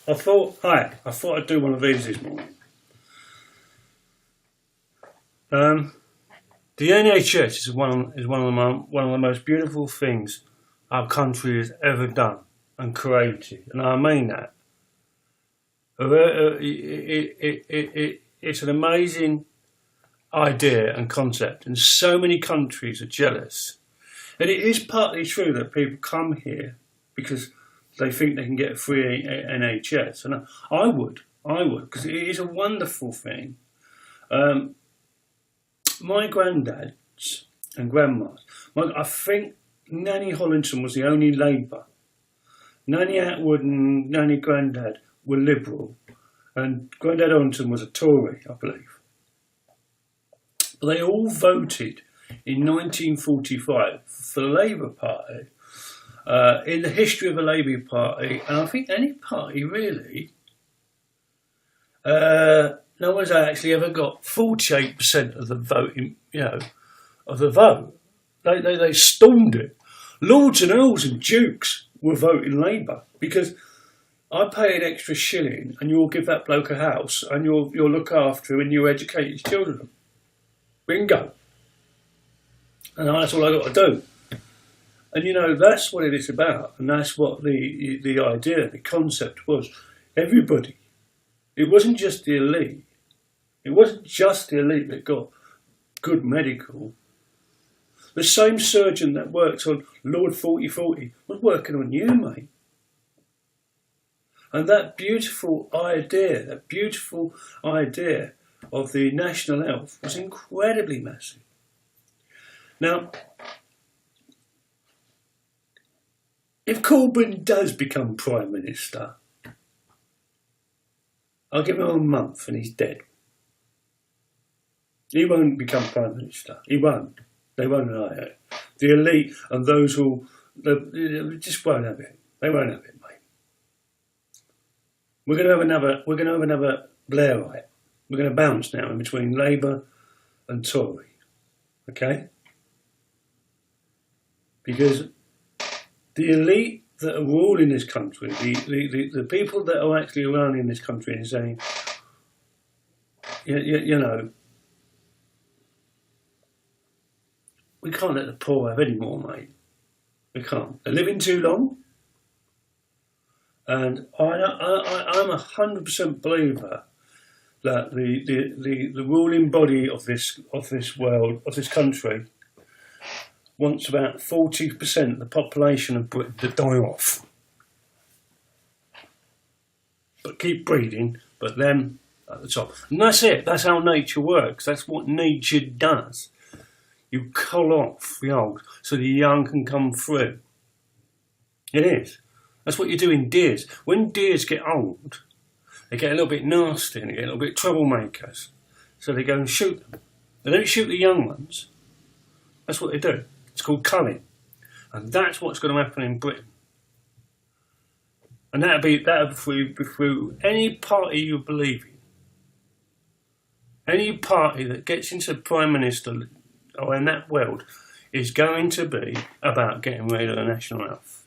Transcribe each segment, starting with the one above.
I thought I'd do one of these this morning. The NHS is one of the most beautiful things our country has ever done and created, and I mean that. It's an amazing idea and concept, and so many countries are jealous. And it is partly true that people come here because they think they can get a free NHS, and I would, because it is a wonderful thing. My granddads and grandmas, I think Nanny Hollinson was the only Labour. Nanny Atwood and Nanny Grandad were Liberal, and Grandad Hollinson was a Tory, I believe. But they all voted in 1945 for the Labour Party. In the history of the Labour Party, and I think any party really, no one's actually ever got 48% of the voting, of the vote. They stormed it. Lords and Earls and Dukes were voting Labour because I pay an extra shilling and you'll give that bloke a house and you'll look after him and you educate his children. Bingo. And that's all I got to do. And that's what it is about, and that's what the idea, the concept was. Everybody. It wasn't just the elite. It wasn't just the elite that got good medical. The same surgeon that worked on Lord 4040 was working on you, mate. And that beautiful idea of the national health was incredibly massive. Now, if Corbyn does become Prime Minister, I'll give him a month and he's dead. He won't become Prime Minister. He won't. They won't allow it. The elite and those who just won't have it. They won't have it, mate. We're going to have another Blairite. We're going to bounce now in between Labour and Tory. Okay? Because the elite that are ruling this country, the people that are actually running this country and saying, we can't let the poor have any more, mate. We can't. They're living too long. And I'm 100% believer that the ruling body of this world, of this country, wants about 40% of the population of Britain to die off. But keep breeding, but them at the top. And that's it. That's how nature works. That's what nature does. You cull off the old so the young can come through. It is. That's what you do in deers. When deers get old, they get a little bit nasty and they get a little bit troublemakers. So they go and shoot them. They don't shoot the young ones. That's what they do. It's called culling. And that's what's going to happen in Britain. And that'll be through any party you believe in. Any party that gets into Prime Minister or in that world is going to be about getting rid of the national health.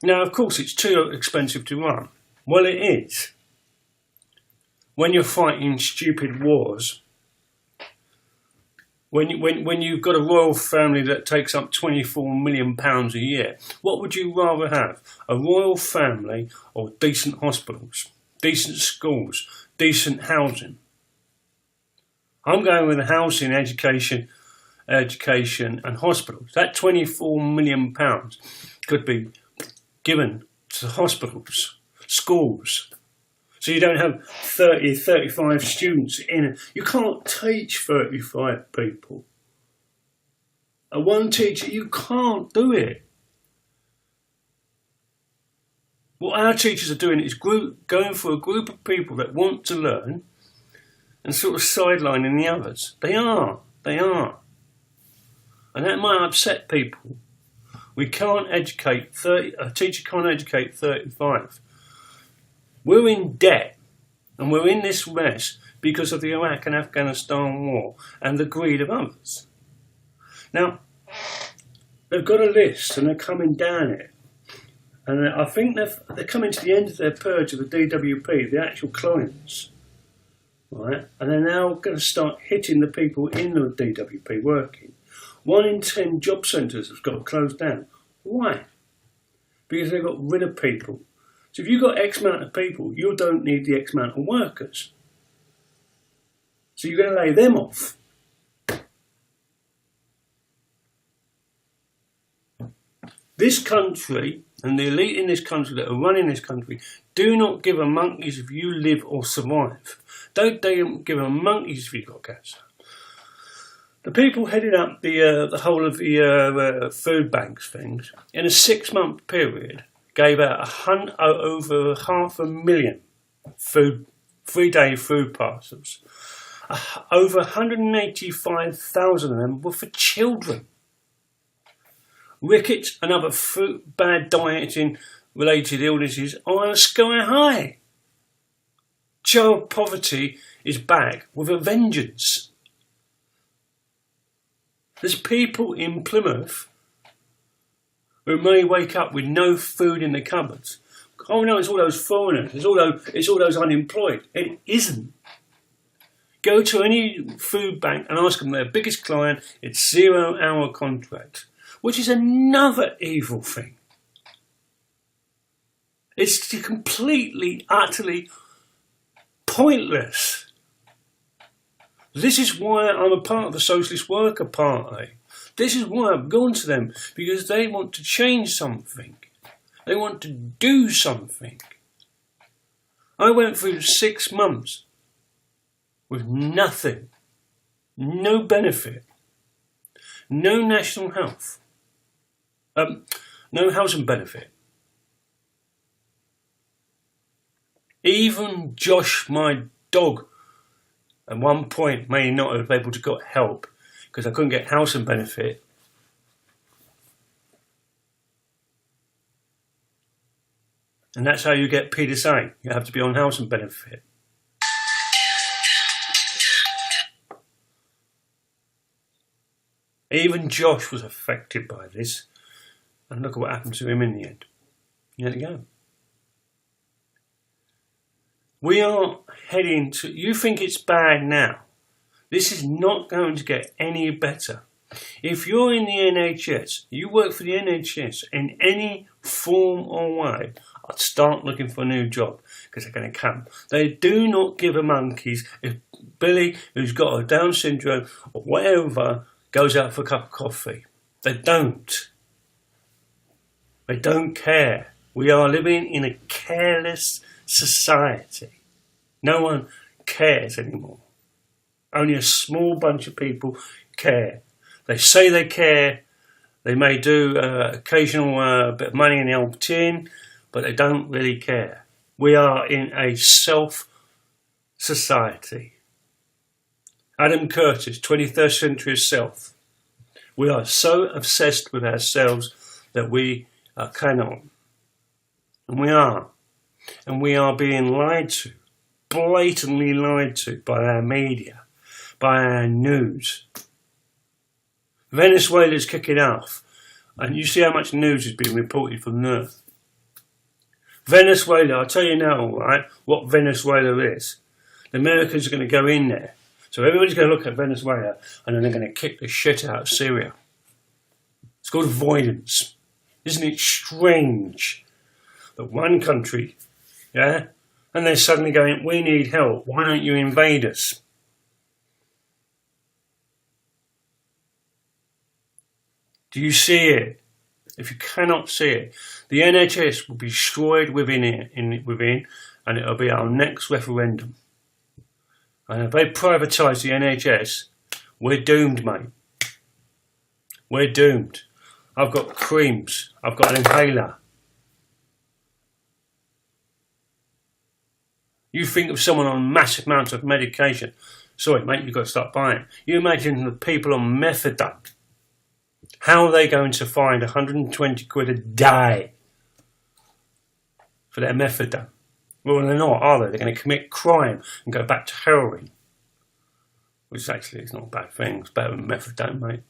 Now, of course, it's too expensive to run. Well, it is. When you're fighting stupid wars, when you've got a royal family that takes up £24 million a year, what would you rather have? A royal family or decent hospitals, decent schools, decent housing? I'm going with housing, education and hospitals. That £24 million could be given to hospitals, schools. So you don't have 30, 35 students in it. You can't teach 35 people. One teacher, you can't do it. What our teachers are doing is going for a group of people that want to learn and sort of sidelining the others. They are. And that might upset people. We can't educate 30, a teacher can't educate 35. We're in debt and we're in this mess because of the Iraq and Afghanistan war and the greed of others. Now, they've got a list and they're coming down it. And I think they're coming to the end of their purge of the DWP, the actual clients, right? And they're now going to start hitting the people in the DWP working. 1 in 10 job centres have got closed down. Why? Because they've got rid of people. So if you've got X amount of people, you don't need the X amount of workers. So you're going to lay them off. This country and the elite in this country that are running this country do not give a monkeys if you live or survive. They don't give a monkeys if you've got cancer. The people heading up the whole of the food banks things in a 6-month period gave out over 500,000 food 3-day food parcels. Over 185,000 of them were for children. Rickets and other bad dieting related illnesses are sky high. Child poverty is back with a vengeance. There's people in Plymouth who may wake up with no food in the cupboards. Oh no, it's all those foreigners, it's all those unemployed. It isn't. Go to any food bank and ask them their biggest client, it's 0-hour contract, which is another evil thing. It's completely, utterly pointless. This is why I'm a part of the Socialist Worker Party. This is why I've gone to them, because they want to change something. They want to do something. I went through 6 months with nothing, no benefit, no national health, no housing benefit. Even Josh, my dog, at one point may not have been able to get help because I couldn't get housing benefit. And that's how you get PDSA. You have to be on housing benefit. Even Josh was affected by this. And look at what happened to him in the end. He had to go. We are heading to... You think it's bad now. This is not going to get any better. If you're in the NHS, you work for the NHS in any form or way, I'd start looking for a new job because they're going to come. They do not give a monkeys if Billy, who's got a Down syndrome or whatever, goes out for a cup of coffee. They don't. They don't care. We are living in a careless society. No one cares anymore. Only a small bunch of people care. They say they care. They may do occasional bit of money in the old tin, but they don't really care. We are in a self-society. Adam Curtis, 23rd century self. We are so obsessed with ourselves that we cannot. And we are. And we are being lied to, blatantly lied to by our media, by our news. Venezuela's kicking off, and you see how much news is being reported from there. Venezuela, I'll tell you now, all right, what Venezuela is. The Americans are going to go in there. So everybody's going to look at Venezuela, and then they're going to kick the shit out of Syria. It's called avoidance. Isn't it strange that one country, yeah, and they're suddenly going, we need help, why don't you invade us? Do you see it? If you cannot see it, the NHS will be destroyed within, and it'll be our next referendum. And if they privatise the NHS, we're doomed, mate. We're doomed. I've got creams. I've got an inhaler. You think of someone on massive amounts of medication. Sorry, mate, you've got to start buying. You imagine the people on methadone. How are they going to find 120 quid a day for their methadone? Well, they're not, are they? They're going to commit crime and go back to heroin. Which actually is not a bad thing. It's better than methadone, mate.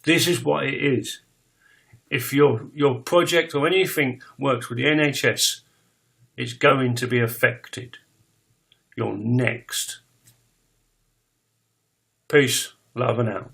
This is what it is. if your project or anything works with the NHS, it's going to be affected. You're next. Peace, love and out.